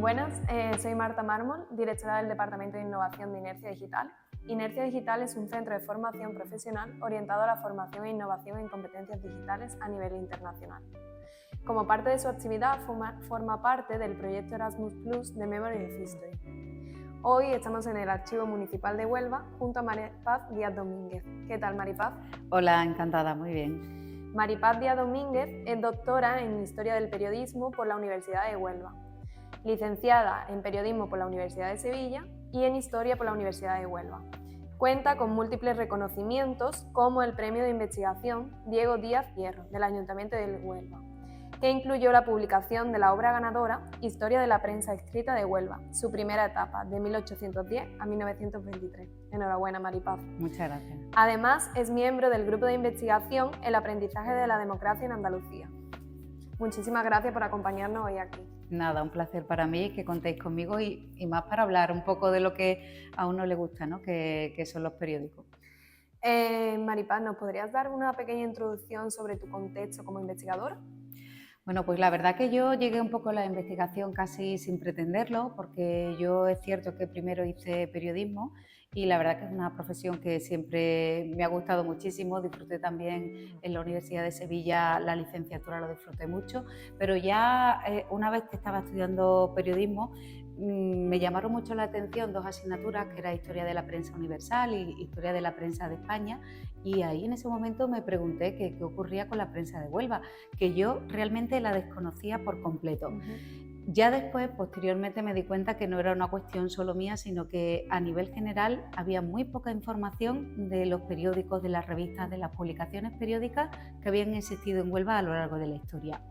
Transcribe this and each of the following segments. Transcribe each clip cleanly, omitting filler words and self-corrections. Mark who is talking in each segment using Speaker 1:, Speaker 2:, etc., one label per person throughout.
Speaker 1: Buenas, soy Marta Mármol, directora del Departamento de Innovación de Inercia Digital. Inercia Digital es un centro de formación profesional orientado a la formación e innovación en competencias digitales a nivel internacional. Como parte de su actividad, forma parte del proyecto Erasmus Plus de Memory of History. Hoy estamos en el Archivo Municipal de Huelva junto a Maripaz Díaz Domínguez. ¿Qué tal, Maripaz?
Speaker 2: Hola, encantada, muy bien.
Speaker 1: Maripaz Díaz Domínguez es doctora en Historia del Periodismo por la Universidad de Huelva, licenciada en Periodismo por la Universidad de Sevilla y en Historia por la Universidad de Huelva. Cuenta con múltiples reconocimientos como el Premio de Investigación Diego Díaz Hierro del Ayuntamiento de Huelva, que incluyó la publicación de la obra ganadora Historia de la prensa escrita de Huelva, su primera etapa, de 1810 a 1923. Enhorabuena, Maripaz.
Speaker 2: Muchas gracias.
Speaker 1: Además, es miembro del Grupo de Investigación El aprendizaje de la democracia en Andalucía. Muchísimas gracias por acompañarnos hoy aquí.
Speaker 2: Nada, un placer para mí que contéis conmigo y más para hablar un poco de lo que a uno le gusta, ¿no? que son los periódicos.
Speaker 1: Maripaz, ¿nos podrías dar una pequeña introducción sobre tu contexto como investigadora?
Speaker 2: Bueno, pues la verdad que yo llegué un poco a la investigación casi sin pretenderlo, porque yo es cierto que primero hice periodismo y la verdad que es una profesión que siempre me ha gustado muchísimo. Disfruté también en la Universidad de Sevilla la licenciatura, lo disfruté mucho, pero ya una vez que estaba estudiando periodismo me llamaron mucho la atención dos asignaturas, que era Historia de la Prensa Universal y Historia de la Prensa de España, y ahí en ese momento me pregunté qué ocurría con la prensa de Huelva, que yo realmente la desconocía por completo. Ya después, posteriormente, me di cuenta que no era una cuestión solo mía, sino que a nivel general había muy poca información de los periódicos, de las revistas, de las publicaciones periódicas que habían existido en Huelva a lo largo de la historia.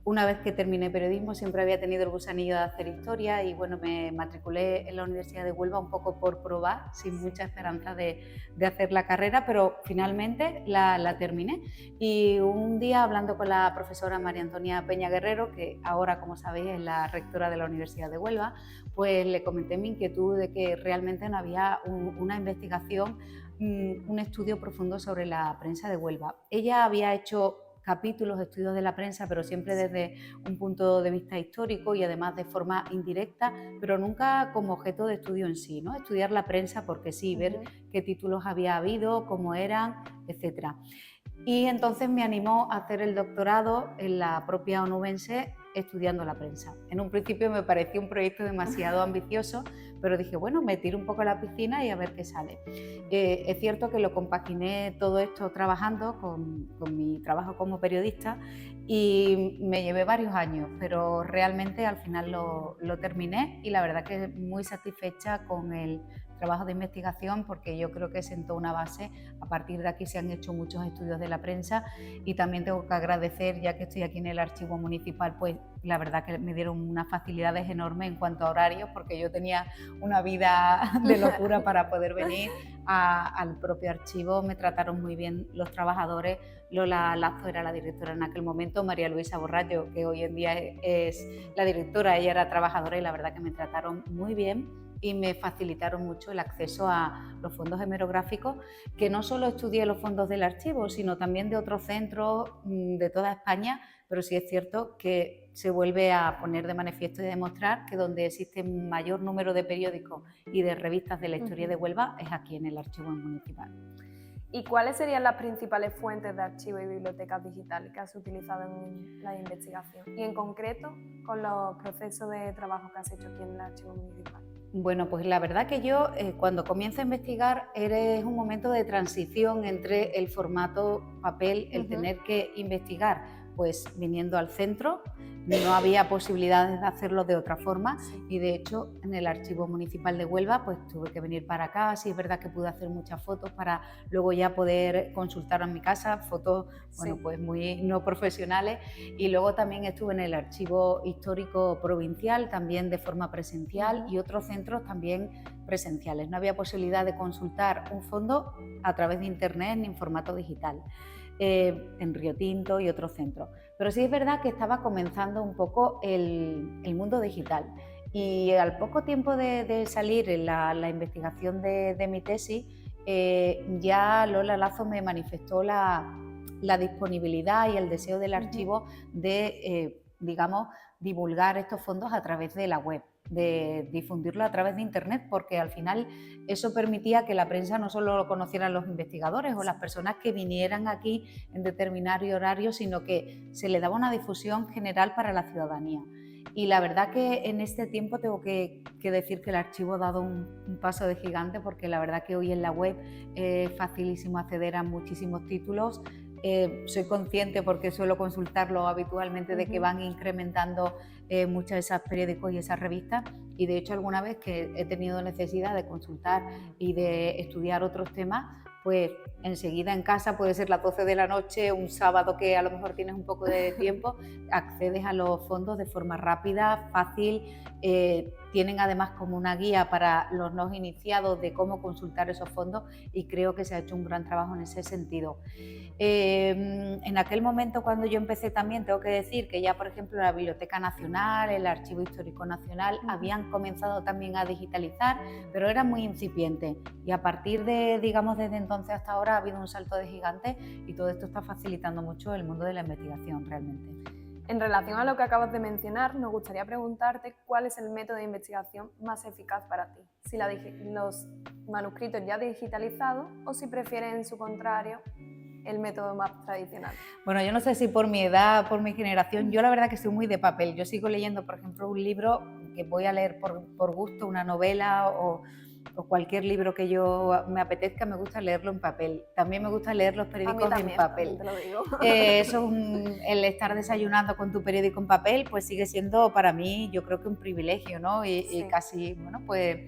Speaker 2: Una vez que terminé periodismo siempre había tenido el gusanillo de hacer historia y bueno, me matriculé en la Universidad de Huelva un poco por probar, sin mucha esperanza de hacer la carrera, pero finalmente la terminé. Y un día, hablando con la profesora María Antonia Peña Guerrero, que ahora, como sabéis, es la rectora de la Universidad de Huelva, pues le comenté mi inquietud de que realmente no había una investigación, un estudio profundo sobre la prensa de Huelva. Ella había hecho capítulos, estudios de la prensa, pero siempre desde un punto de vista histórico y además de forma indirecta, pero nunca como objeto de estudio en sí, ¿no? Estudiar la prensa porque sí, ver qué títulos había habido, cómo eran, etcétera. Y entonces me animó a hacer el doctorado en la propia onubense estudiando la prensa. En un principio me pareció un proyecto demasiado ambicioso, pero dije, bueno, me tiro un poco a la piscina y a ver qué sale. Es cierto que lo compaginé todo esto trabajando con mi trabajo como periodista y me llevé varios años, pero realmente al final lo terminé y la verdad que muy satisfecha con el trabajo de investigación porque yo creo que sentó una base. A partir de aquí se han hecho muchos estudios de la prensa y también tengo que agradecer, ya que estoy aquí en el Archivo Municipal, pues la verdad que me dieron unas facilidades enormes en cuanto a horarios porque yo tenía una vida de locura para poder venir al propio archivo. Me trataron muy bien los trabajadores. Lola Lazo era la directora en aquel momento, María Luisa Borrallo, que hoy en día es la directora, ella era trabajadora y la verdad que me trataron muy bien y me facilitaron mucho el acceso a los fondos hemerográficos, que no solo estudié los fondos del archivo, sino también de otros centros de toda España, pero sí es cierto que se vuelve a poner de manifiesto y a demostrar que donde existe mayor número de periódicos y de revistas de la historia de Huelva es aquí en el Archivo Municipal.
Speaker 1: ¿Y cuáles serían las principales fuentes de archivos y bibliotecas digitales que has utilizado en la investigación? Y en concreto, con los procesos de trabajo que has hecho aquí en el Archivo Municipal.
Speaker 2: Bueno, pues la verdad que yo cuando comienzo a investigar es un momento de transición entre el formato papel, el tener que investigar, pues viniendo al centro, no había posibilidades de hacerlo de otra forma y de hecho en el Archivo Municipal de Huelva pues tuve que venir para acá. Sí es verdad que pude hacer muchas fotos para luego ya poder consultar en mi casa, fotos bueno, pues muy no profesionales, y luego también estuve en el Archivo Histórico Provincial también de forma presencial y otros centros también presenciales. No había posibilidad de consultar un fondo a través de internet ni en formato digital. En Río Tinto y otros centros. Pero sí es verdad que estaba comenzando un poco el mundo digital y al poco tiempo de salir en la investigación de mi tesis, ya Lola Lazo me manifestó la disponibilidad y el deseo del archivo de, digamos, divulgar estos fondos a través de la web, de difundirlo a través de internet, porque al final eso permitía que la prensa no solo lo conocieran los investigadores o las personas que vinieran aquí en determinado horario, sino que se le daba una difusión general para la ciudadanía. Y la verdad que en este tiempo tengo que decir que el archivo ha dado un paso de gigante, porque la verdad que hoy en la web es facilísimo acceder a muchísimos títulos. Soy consciente, porque suelo consultarlo habitualmente, de que van incrementando muchos de esos periódicos y esas revistas, y de hecho alguna vez que he tenido necesidad de consultar y de estudiar otros temas, pues enseguida en casa, puede ser las 12 de la noche, un sábado que a lo mejor tienes un poco de tiempo, accedes a los fondos de forma rápida, fácil. Tienen además como una guía para los no iniciados de cómo consultar esos fondos, y creo que se ha hecho un gran trabajo en ese sentido. En aquel momento, cuando yo empecé, también tengo que decir que ya, por ejemplo, la Biblioteca Nacional, el Archivo Histórico Nacional habían comenzado también a digitalizar, pero era muy incipiente, y a partir de, digamos, desde entonces hasta ahora ha habido un salto de gigante, y todo esto está facilitando mucho el mundo de la investigación realmente.
Speaker 1: En relación a lo que acabas de mencionar, nos gustaría preguntarte cuál es el método de investigación más eficaz para ti, si los manuscritos ya digitalizados o si prefieres, en su contrario, el método más tradicional.
Speaker 2: Bueno, yo no sé si por mi edad, por mi generación, yo la verdad que soy muy de papel. Yo sigo leyendo, por ejemplo, un libro que voy a leer por gusto, una novela o cualquier libro que yo me apetezca, me gusta leerlo en papel. También me gusta leer los periódicos en papel.
Speaker 1: Te lo digo.
Speaker 2: El estar desayunando con tu periódico en papel, pues sigue siendo para mí, yo creo que un privilegio, ¿no? Y casi, bueno, pues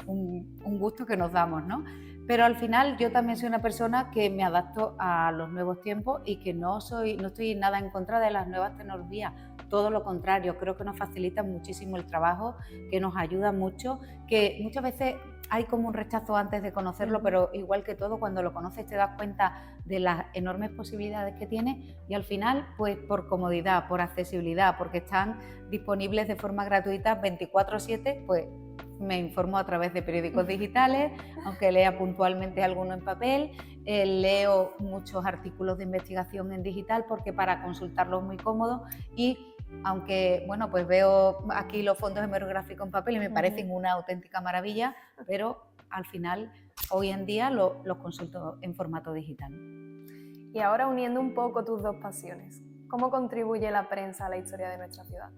Speaker 2: un gusto que nos damos, ¿no? Pero al final yo también soy una persona que me adapto a los nuevos tiempos y que no estoy nada en contra de las nuevas tecnologías. Todo lo contrario, creo que nos facilitan muchísimo el trabajo, que nos ayudan mucho, que muchas veces hay como un rechazo antes de conocerlo, pero igual que todo, cuando lo conoces te das cuenta de las enormes posibilidades que tiene, y al final, pues por comodidad, por accesibilidad, porque están disponibles de forma gratuita 24/7, pues me informo a través de periódicos digitales, aunque lea puntualmente alguno en papel. Leo muchos artículos de investigación en digital, porque para consultarlos es muy cómodo, y aunque, bueno, pues veo aquí los fondos hemerográficos en papel y me parecen una auténtica maravilla, pero al final hoy en día los consulto en formato digital.
Speaker 1: Y ahora, uniendo un poco tus dos pasiones, ¿cómo contribuye la prensa a la historia de nuestra ciudad?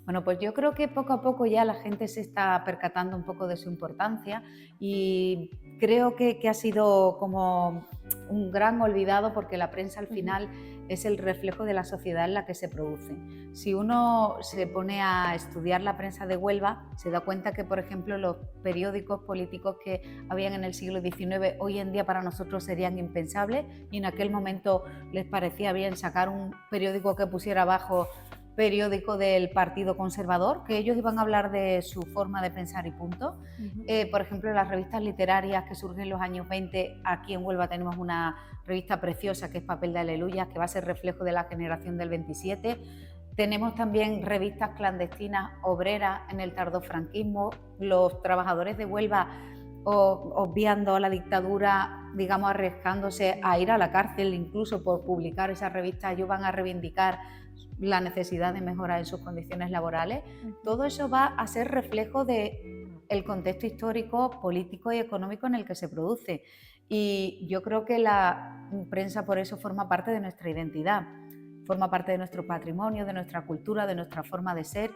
Speaker 2: Bueno, pues yo creo que poco a poco ya la gente se está percatando un poco de su importancia, y creo que ha sido como un gran olvidado, porque la prensa al final es el reflejo de la sociedad en la que se produce. Si uno se pone a estudiar la prensa de Huelva, se da cuenta que, por ejemplo, los periódicos políticos que habían en el siglo XIX hoy en día para nosotros serían impensables, y en aquel momento les parecía bien sacar un periódico que pusiera abajo periódico del Partido Conservador, que ellos iban a hablar de su forma de pensar y punto. Por ejemplo, las revistas literarias que surgen en los años 20, aquí en Huelva tenemos una revista preciosa que es Papel de Aleluya, que va a ser reflejo de la generación del 27. Tenemos también revistas clandestinas obreras en el tardofranquismo. Los trabajadores de Huelva, obviando la dictadura, digamos, arriesgándose a ir a la cárcel incluso por publicar esas revistas, ellos van a reivindicar la necesidad de mejorar en sus condiciones laborales. Todo eso va a ser reflejo del contexto histórico, político y económico en el que se produce. Y yo creo que la prensa por eso forma parte de nuestra identidad, forma parte de nuestro patrimonio, de nuestra cultura, de nuestra forma de ser.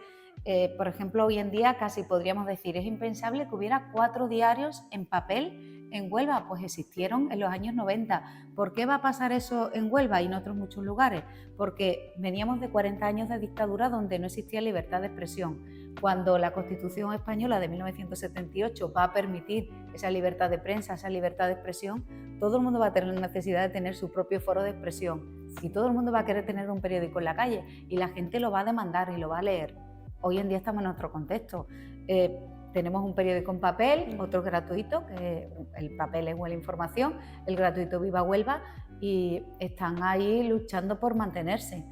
Speaker 2: Por ejemplo, hoy en día casi podríamos decir, es impensable que hubiera 4 diarios en papel en Huelva. Pues existieron en los años 90. ¿Por qué va a pasar eso en Huelva y en otros muchos lugares? Porque veníamos de 40 años de dictadura donde no existía libertad de expresión. Cuando la Constitución española de 1978 va a permitir esa libertad de prensa, esa libertad de expresión, todo el mundo va a tener necesidad de tener su propio foro de expresión. Si todo el mundo va a querer tener un periódico en la calle, y la gente lo va a demandar y lo va a leer. Hoy en día estamos en otro contexto. Tenemos un periódico en papel, otro gratuito, que el papel es Huelva Información, el gratuito Viva Huelva, y están ahí luchando por mantenerse.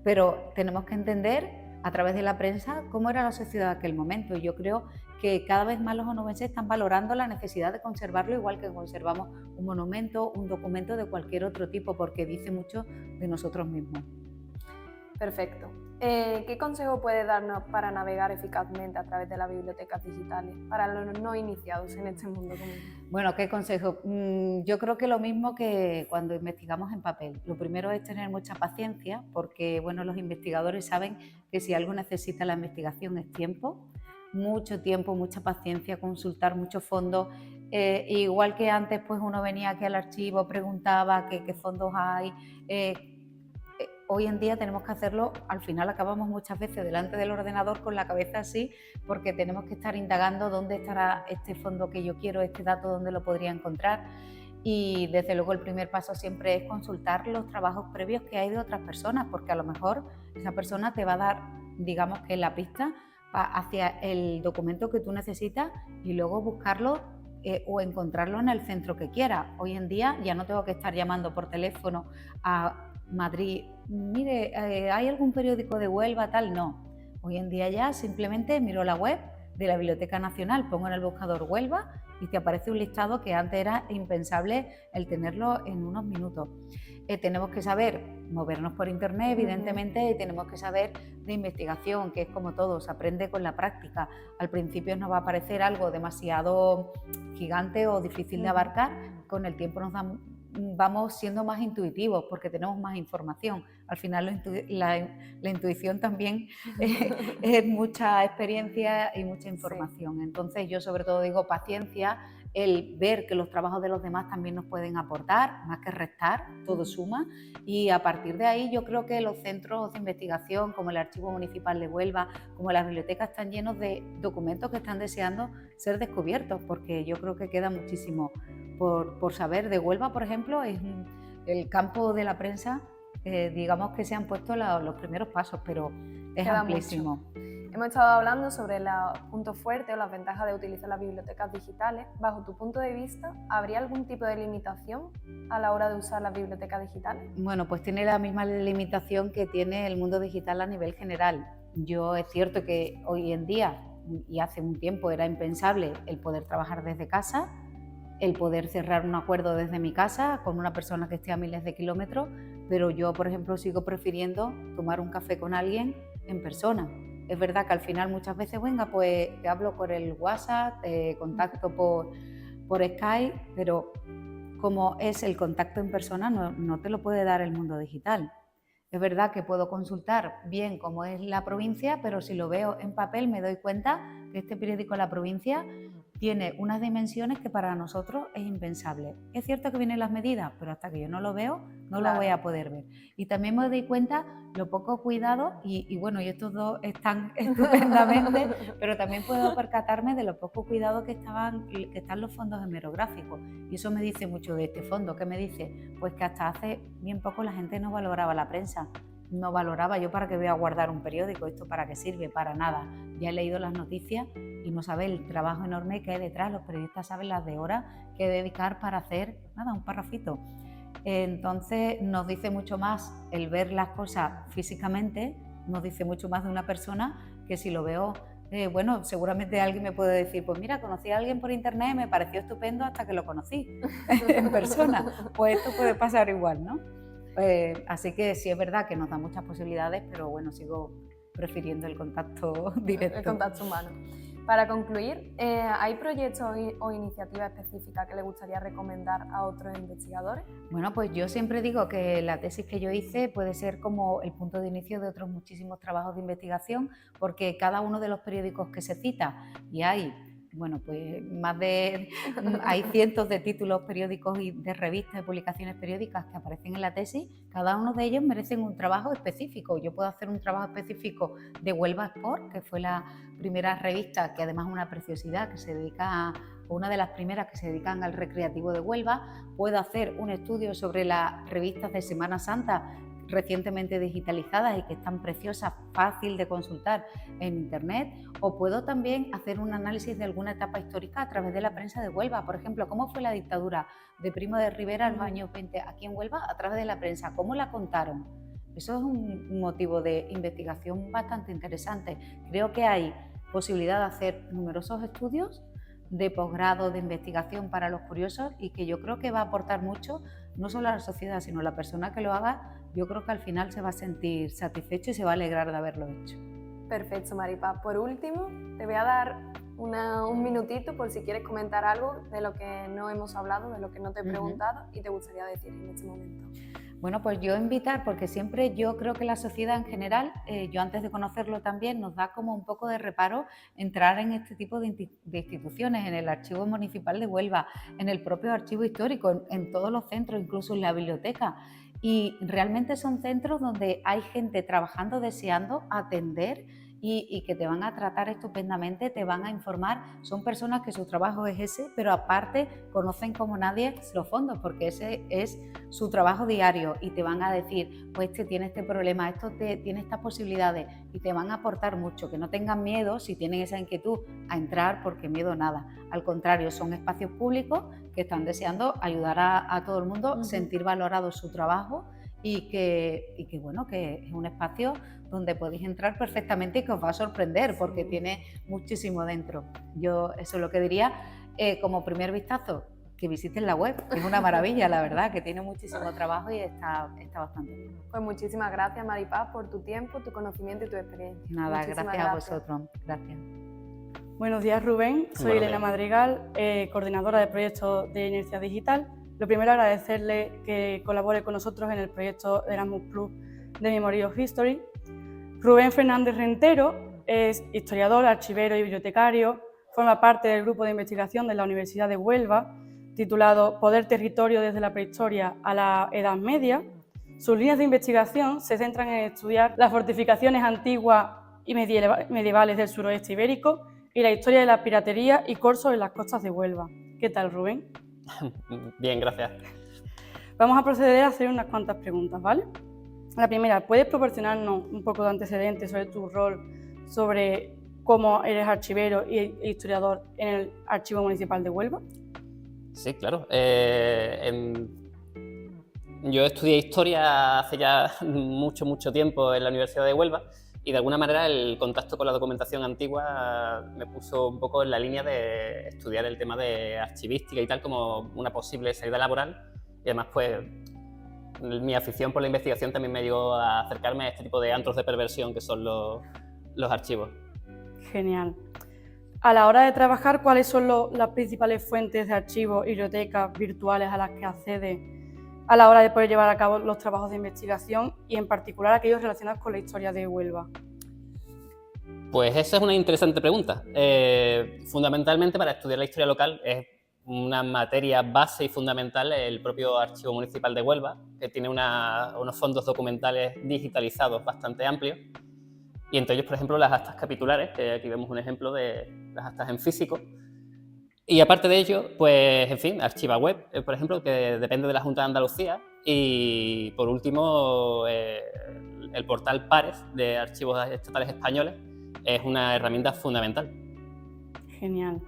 Speaker 2: Pero tenemos que entender a través de la prensa cómo era la sociedad en aquel momento, y yo creo que cada vez más los onubenses están valorando la necesidad de conservarlo, igual que conservamos un monumento, un documento de cualquier otro tipo, porque dice mucho de nosotros mismos.
Speaker 1: Perfecto. ¿Qué consejo puedes darnos para navegar eficazmente a través de las bibliotecas digitales, para los no iniciados en este mundo común?
Speaker 2: Bueno, ¿qué consejo? Yo creo que lo mismo que cuando investigamos en papel. Lo primero es tener mucha paciencia, porque bueno, los investigadores saben que si algo necesita la investigación es mucho tiempo, mucha paciencia, consultar muchos fondos. Igual que antes, pues uno venía aquí al archivo, preguntaba qué fondos hay. Hoy en día tenemos que hacerlo, al final acabamos muchas veces delante del ordenador con la cabeza así, porque tenemos que estar indagando dónde estará este fondo que yo quiero, este dato, dónde lo podría encontrar. Y desde luego el primer paso siempre es consultar los trabajos previos que hay de otras personas, porque a lo mejor esa persona te va a dar, digamos que la pista hacia el documento que tú necesitas y luego buscarlo o encontrarlo en el centro que quieras. Hoy en día ya no tengo que estar llamando por teléfono a Madrid, mire, ¿hay algún periódico de Huelva tal? No. Hoy en día ya simplemente miro la web de la Biblioteca Nacional, pongo en el buscador Huelva y te aparece un listado que antes era impensable el tenerlo en unos minutos. Tenemos que saber movernos por internet, evidentemente, y tenemos que saber de investigación, que es como todo, se aprende con la práctica. Al principio nos va a parecer algo demasiado gigante o difícil de abarcar, con el tiempo vamos siendo más intuitivos porque tenemos más información. Al final la intuición también es mucha experiencia y mucha información. Sí. Entonces yo sobre todo digo paciencia, el ver que los trabajos de los demás también nos pueden aportar, más que restar, todo suma, y a partir de ahí yo creo que los centros de investigación como el Archivo Municipal de Huelva, como las bibliotecas, están llenos de documentos que están deseando ser descubiertos, porque yo creo que queda muchísimo por saber. De Huelva, por ejemplo, es el campo de la prensa, digamos que se han puesto los primeros pasos, pero es
Speaker 1: queda
Speaker 2: amplísimo.
Speaker 1: Mucho. Hemos estado hablando sobre los puntos fuertes o las ventajas de utilizar las bibliotecas digitales. Bajo tu punto de vista, ¿habría algún tipo de limitación a la hora de usar las bibliotecas digitales?
Speaker 2: Bueno, pues tiene la misma limitación que tiene el mundo digital a nivel general. Es cierto que hoy en día, y hace un tiempo, era impensable el poder trabajar desde casa, el poder cerrar un acuerdo desde mi casa con una persona que esté a miles de kilómetros, pero yo, por ejemplo, sigo prefiriendo tomar un café con alguien en persona. Es verdad que al final muchas veces, venga, pues te hablo por el WhatsApp, te contacto por Skype, pero como es el contacto en persona, no te lo puede dar el mundo digital. Es verdad que puedo consultar bien cómo es la provincia, pero si lo veo en papel me doy cuenta que este periódico La Provincia tiene unas dimensiones que para nosotros es impensable. Es cierto que vienen las medidas, pero hasta que yo no lo veo, no lo voy a poder ver. Y también me doy cuenta lo poco cuidado, y bueno, y estos dos están estupendamente, pero también puedo percatarme de lo poco cuidado que están los fondos hemerográficos. Y eso me dice mucho de este fondo. ¿Qué me dice? Pues que hasta hace bien poco la gente no valoraba la prensa. No valoraba. Yo para qué voy a guardar un periódico, esto para qué sirve, para nada. Ya he leído las noticias y no sabe el trabajo enorme que hay detrás. Los periodistas saben las de horas que dedicar para hacer nada, un parrafito. Entonces nos dice mucho más el ver las cosas físicamente, nos dice mucho más de una persona que si lo veo, bueno, seguramente alguien me puede decir, pues mira, conocí a alguien por internet, me pareció estupendo hasta que lo conocí en persona. Pues esto puede pasar igual, ¿no? Así que sí es verdad que nos da muchas posibilidades, pero bueno, sigo prefiriendo el contacto directo.
Speaker 1: El contacto humano. Para concluir, ¿hay proyectos o iniciativas específicas que le gustaría recomendar a otros investigadores?
Speaker 2: Bueno, pues yo siempre digo que la tesis que yo hice puede ser como el punto de inicio de otros muchísimos trabajos de investigación, porque cada uno de los periódicos que se cita, y hay, bueno, pues hay cientos de títulos periódicos y de revistas y publicaciones periódicas que aparecen en la tesis, cada uno de ellos merecen un trabajo específico. Yo puedo hacer un trabajo específico de Huelva Sport, que fue la primera revista, que además es una preciosidad, que se dedica una de las primeras que se dedican al recreativo de Huelva. Puedo hacer un estudio sobre las revistas de Semana Santa recientemente digitalizadas y que están preciosas, fácil de consultar en internet, o puedo también hacer un análisis de alguna etapa histórica a través de la prensa de Huelva. Por ejemplo, cómo fue la dictadura de Primo de Rivera en los años 20 aquí en Huelva a través de la prensa, cómo la contaron. Eso es un motivo de investigación bastante interesante. Creo que hay posibilidad de hacer numerosos estudios de posgrado, de investigación para los curiosos y que yo creo que va a aportar mucho, no solo a la sociedad, sino a la persona que lo haga. Yo creo que al final se va a sentir satisfecho y se va a alegrar de haberlo hecho.
Speaker 1: Perfecto, Maripaz. Por último, te voy a dar un minutito por si quieres comentar algo de lo que no hemos hablado, de lo que no te he preguntado y te gustaría decir en este momento.
Speaker 2: Bueno, pues yo invitar, porque siempre yo creo que la sociedad en general, yo antes de conocerlo también, nos da como un poco de reparo entrar en este tipo de instituciones, en el Archivo Municipal de Huelva, en el propio Archivo Histórico, en todos los centros, incluso en la biblioteca. Y realmente son centros donde hay gente trabajando, deseando atender y que te van a tratar estupendamente, te van a informar. Son personas que su trabajo es ese, pero aparte conocen como nadie los fondos, porque ese es su trabajo diario y te van a decir, pues este tiene este problema, esto tiene estas posibilidades y te van a aportar mucho. Que no tengan miedo, si tienen esa inquietud, a entrar, porque miedo nada. Al contrario, son espacios públicos que están deseando ayudar a todo el mundo, sentir valorado su trabajo y que bueno, que es un espacio donde podéis entrar perfectamente y que os va a sorprender porque tiene muchísimo dentro. Yo eso es lo que diría como primer vistazo, que visiten la web, que es una maravilla, la verdad, que tiene muchísimo trabajo y está bastante bien.
Speaker 1: Pues muchísimas gracias, Maripaz, por tu tiempo, tu conocimiento y tu experiencia.
Speaker 2: Nada, gracias a vosotros. Gracias.
Speaker 3: Buenos días, Rubén. Soy Elena Madrigal, coordinadora de proyectos de Inercia Digital. Lo primero, agradecerle que colabore con nosotros en el proyecto Erasmus Plus de Memory of History. Rubén Fernández Rentero es historiador, archivero y bibliotecario. Forma parte del grupo de investigación de la Universidad de Huelva, titulado Poder Territorio desde la prehistoria a la Edad Media. Sus líneas de investigación se centran en estudiar las fortificaciones antiguas y medievales del suroeste ibérico y la historia de la piratería y corsos en las costas de Huelva. ¿Qué tal, Rubén?
Speaker 4: Bien, gracias.
Speaker 3: Vamos a proceder a hacer unas cuantas preguntas, ¿vale? La primera, ¿puedes proporcionarnos un poco de antecedentes sobre tu rol, sobre cómo eres archivero e historiador en el Archivo Municipal de Huelva?
Speaker 4: Sí, claro. Yo estudié Historia hace ya mucho tiempo en la Universidad de Huelva y de alguna manera el contacto con la documentación antigua me puso un poco en la línea de estudiar el tema de archivística y tal como una posible salida laboral y además pues mi afición por la investigación también me llevó a acercarme a este tipo de antros de perversión que son los archivos.
Speaker 3: Genial. A la hora de trabajar, ¿cuáles son las principales fuentes de archivos y bibliotecas virtuales a las que accedes a la hora de poder llevar a cabo los trabajos de investigación y en particular aquellos relacionados con la historia de Huelva?
Speaker 4: Pues esa es una interesante pregunta. Fundamentalmente para estudiar la historia local es una materia base y fundamental el propio Archivo Municipal de Huelva, que tiene unos fondos documentales digitalizados bastante amplios. Y entre ellos, por ejemplo, las actas capitulares, que aquí vemos un ejemplo de las actas en físico. Y aparte de ello, pues, en fin, ArchivaWeb, por ejemplo, que depende de la Junta de Andalucía. Y, por último, el portal Pares de Archivos Estatales Españoles es una herramienta fundamental.
Speaker 3: Genial.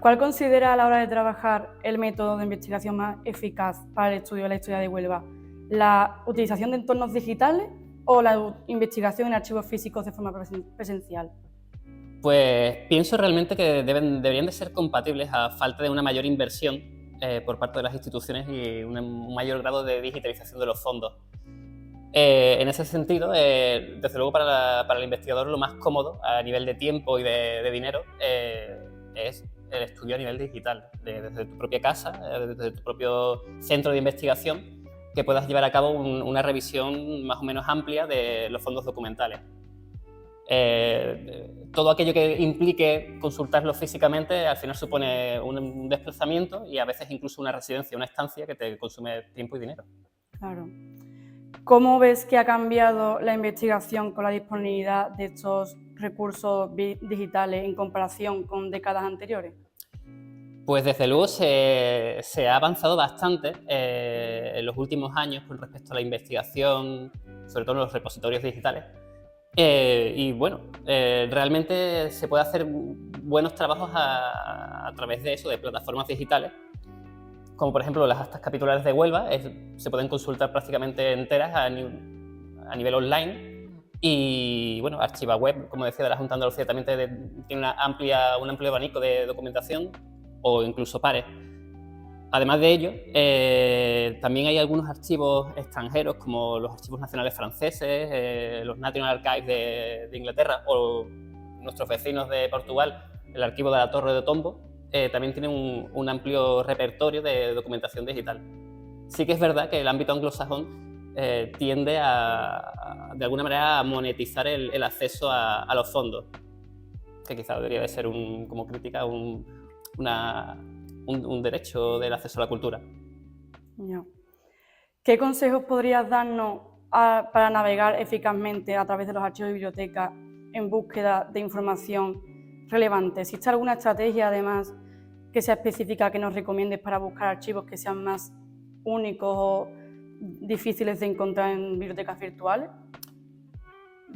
Speaker 3: ¿Cuál considera a la hora de trabajar el método de investigación más eficaz para el estudio de la historia de Huelva? ¿La utilización de entornos digitales o la investigación en archivos físicos de forma presencial?
Speaker 4: Pues pienso realmente que deberían de ser compatibles a falta de una mayor inversión por parte de las instituciones y un mayor grado de digitalización de los fondos. En ese sentido, desde luego para el investigador lo más cómodo a nivel de tiempo y de dinero es el estudio a nivel digital, desde tu propia casa, desde tu propio centro de investigación, que puedas llevar a cabo una revisión más o menos amplia de los fondos documentales. Todo aquello que implique consultarlo físicamente al final supone un desplazamiento y a veces incluso una residencia, una estancia que te consume tiempo y dinero.
Speaker 3: Claro. ¿Cómo ves que ha cambiado la investigación con la disponibilidad de estos recursos digitales en comparación con décadas anteriores?
Speaker 4: Pues desde luego se ha avanzado bastante en los últimos años con respecto a la investigación, sobre todo en los repositorios digitales. Y bueno, realmente se puede hacer buenos trabajos a través de eso, de plataformas digitales, como por ejemplo las actas capitulares de Huelva, se pueden consultar prácticamente enteras a nivel online Y bueno, ArchivaWeb, como decía, de la Junta de Andalucía también tiene un amplio abanico de documentación o incluso pares. Además de ello, también hay algunos archivos extranjeros como los archivos nacionales franceses, los National Archives de Inglaterra o nuestros vecinos de Portugal, el archivo de la Torre de Tombo, también tienen un amplio repertorio de documentación digital. Sí que es verdad que el ámbito anglosajón tiende de alguna manera a monetizar el acceso a los fondos, que quizá debería de ser como crítica un derecho del acceso a la cultura.
Speaker 3: Ya. ¿Qué consejos podrías darnos para navegar eficazmente a través de los archivos de biblioteca en búsqueda de información relevante? ¿Existe alguna estrategia, además, que sea específica que nos recomiendes para buscar archivos que sean más únicos o difíciles de encontrar en bibliotecas virtuales?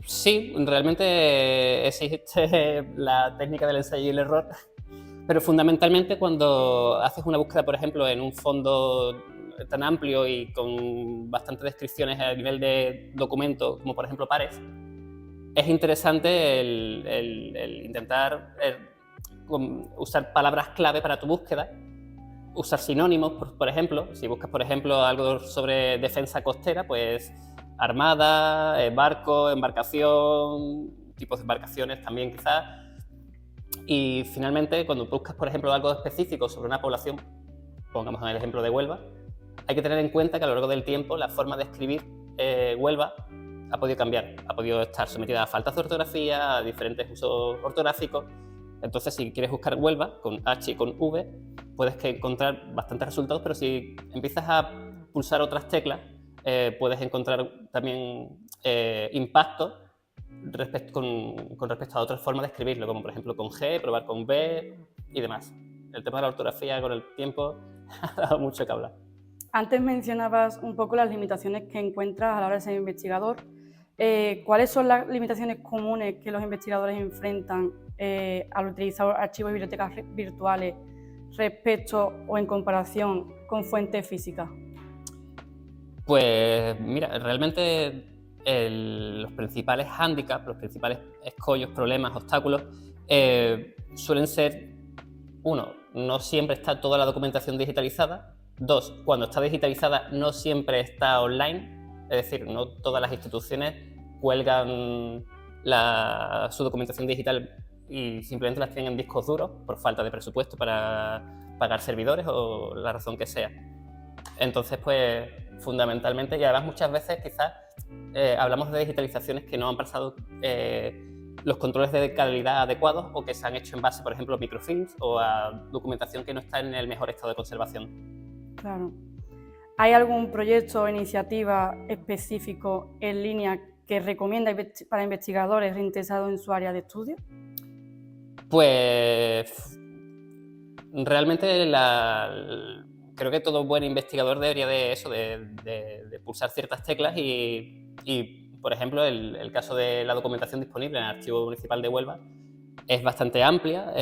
Speaker 4: Sí, realmente existe la técnica del ensayo y el error, pero fundamentalmente cuando haces una búsqueda, por ejemplo, en un fondo tan amplio y con bastantes descripciones a nivel de documento, como por ejemplo pares, es interesante el intentar usar palabras clave para tu búsqueda, usar sinónimos, por ejemplo. Si buscas, por ejemplo, algo sobre defensa costera, pues armada, barco, embarcación, tipos de embarcaciones también quizás. Y finalmente, cuando buscas, por ejemplo, algo específico sobre una población, pongamos el ejemplo de Huelva, hay que tener en cuenta que a lo largo del tiempo la forma de escribir Huelva ha podido cambiar, ha podido estar sometida a faltas de ortografía, a diferentes usos ortográficos. Entonces, si quieres buscar Huelva con H y con V, puedes encontrar bastantes resultados, pero si empiezas a pulsar otras teclas, puedes encontrar también impacto con respecto a otras formas de escribirlo, como por ejemplo con G, probar con B y demás. El tema de la ortografía con el tiempo ha dado mucho que hablar.
Speaker 3: Antes mencionabas un poco las limitaciones que encuentras a la hora de ser investigador. ¿Cuáles son las limitaciones comunes que los investigadores enfrentan al utilizar archivos y bibliotecas virtuales respecto o en comparación con fuentes físicas?
Speaker 4: Pues mira, realmente los principales hándicaps, los principales escollos, problemas, obstáculos, suelen ser, uno, no siempre está toda la documentación digitalizada. Dos, cuando está digitalizada no siempre está online, es decir, no todas las instituciones cuelgan su documentación digital y simplemente las tienen en discos duros por falta de presupuesto para pagar servidores o la razón que sea. Entonces, pues, fundamentalmente, y además muchas veces quizás hablamos de digitalizaciones que no han pasado los controles de calidad adecuados o que se han hecho en base, por ejemplo, a microfilms o a documentación que no está en el mejor estado de conservación.
Speaker 3: Claro. ¿Hay algún proyecto o iniciativa específico en línea que recomienda para investigadores interesados en su área de estudio?
Speaker 4: Pues realmente creo que todo buen investigador debería de pulsar ciertas teclas y por ejemplo, el caso de la documentación disponible en el Archivo Municipal de Huelva es bastante amplia,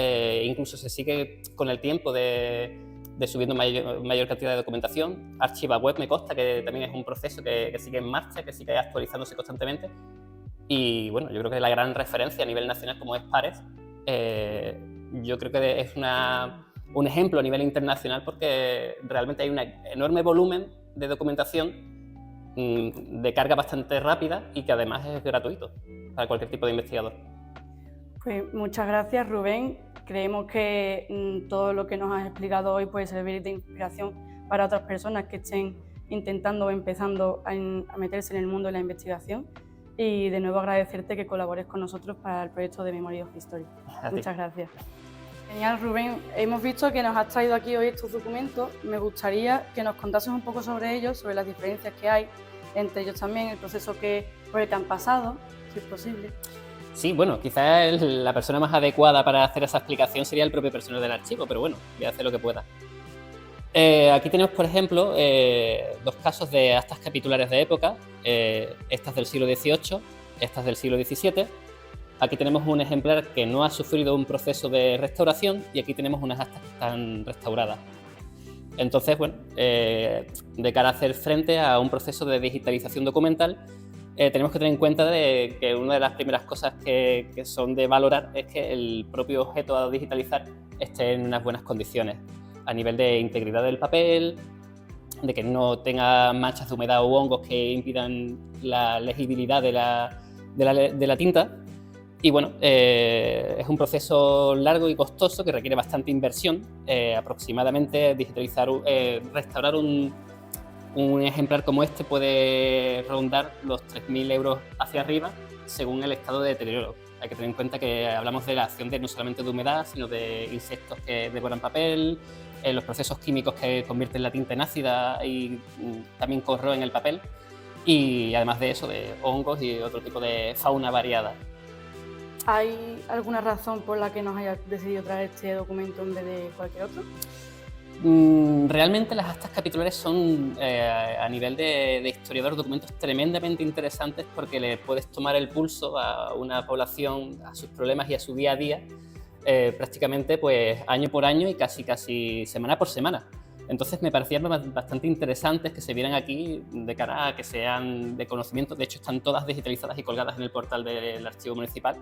Speaker 4: incluso se sigue con el tiempo de subiendo mayor cantidad de documentación. ArchivaWeb me consta que también es un proceso que sigue en marcha, que sigue actualizándose constantemente. Y bueno, yo creo que la gran referencia a nivel nacional como es Pares, yo creo que es un ejemplo a nivel internacional porque realmente hay un enorme volumen de documentación de carga bastante rápida y que además es gratuito para cualquier tipo de investigador.
Speaker 3: Pues muchas gracias, Rubén. Creemos que todo lo que nos has explicado hoy puede servir de inspiración para otras personas que estén intentando o empezando a meterse en el mundo de la investigación. Y de nuevo agradecerte que colabores con nosotros para el proyecto de Memory of History. Muchas gracias. Genial, Rubén. Hemos visto que nos has traído aquí hoy estos documentos. Me gustaría que nos contases un poco sobre ellos, sobre las diferencias que hay entre ellos también, el proceso por el que han pasado, si es posible.
Speaker 4: Sí, bueno, quizás la persona más adecuada para hacer esa explicación sería el propio personal del archivo, pero bueno, voy a hacer lo que pueda. Aquí tenemos, por ejemplo, dos casos de actas capitulares de época, estas del siglo XVIII, estas del siglo XVII. Aquí tenemos un ejemplar que no ha sufrido un proceso de restauración y aquí tenemos unas actas que están restauradas. Entonces, bueno, de cara a hacer frente a un proceso de digitalización documental, tenemos que tener en cuenta de que una de las primeras cosas que son de valorar es que el propio objeto a digitalizar esté en unas buenas condiciones, a nivel de integridad del papel, de que no tenga manchas de humedad o hongos que impidan la legibilidad de la tinta. Y bueno, es un proceso largo y costoso que requiere bastante inversión. Aproximadamente restaurar un ejemplar como este puede rondar los 3.000 euros hacia arriba según el estado de deterioro. Hay que tener en cuenta que hablamos de la acción no solamente de humedad, sino de insectos que devoran papel, los procesos químicos que convierten la tinta en ácida y también corroen el papel, y además de eso, de hongos y otro tipo de fauna variada.
Speaker 3: ¿Hay alguna razón por la que nos hayas decidido traer este documento en vez de cualquier otro?
Speaker 4: Realmente las actas capitulares son, a nivel de historiador, documentos tremendamente interesantes porque le puedes tomar el pulso a una población, a sus problemas y a su día a día, prácticamente pues año por año y casi semana por semana. Entonces me parecían bastante interesantes que se vieran aquí de cara a que sean de conocimiento. De hecho, están todas digitalizadas y colgadas en el portal del Archivo Municipal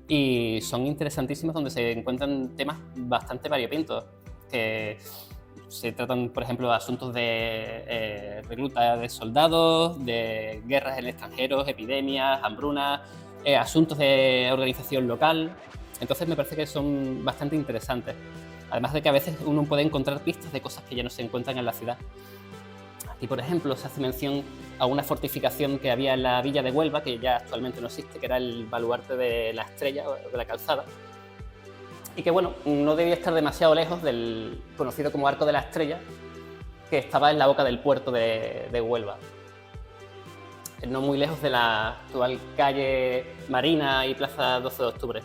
Speaker 4: y son interesantísimas, donde se encuentran temas bastante variopintos, que se tratan, por ejemplo, asuntos de recluta de soldados, de guerras en el extranjero, epidemias, hambrunas, asuntos de organización local. Entonces me parece que son bastante interesantes. Además de que a veces uno puede encontrar pistas de cosas que ya no se encuentran en la ciudad. Aquí, por ejemplo, se hace mención a una fortificación que había en la villa de Huelva, que ya actualmente no existe, que era el baluarte de la Estrella, de la Calzada, y que, bueno, no debía estar demasiado lejos del conocido como Arco de la Estrella, que estaba en la boca del puerto de Huelva, no muy lejos de la actual calle Marina y Plaza 12 de Octubre.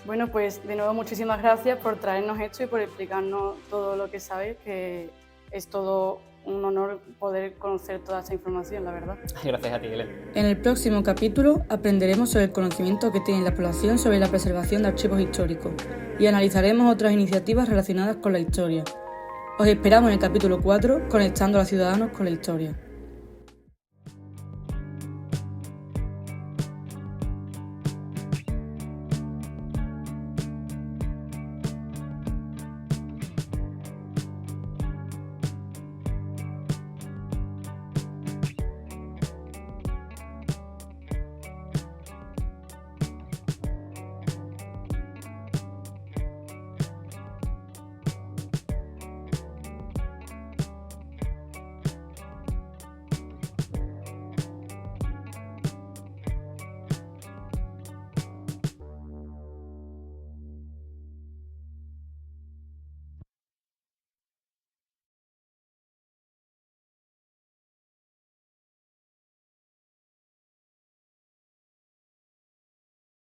Speaker 3: Bueno, pues de nuevo muchísimas gracias por traernos esto y por explicarnos todo lo que sabes, que es todo un honor poder conocer toda esta información, la verdad.
Speaker 4: Gracias a ti, Elena.
Speaker 3: En el próximo capítulo aprenderemos sobre el conocimiento que tiene la población sobre la preservación de archivos históricos y analizaremos otras iniciativas relacionadas con la historia. Os esperamos en el capítulo 4, Conectando a los ciudadanos con la historia.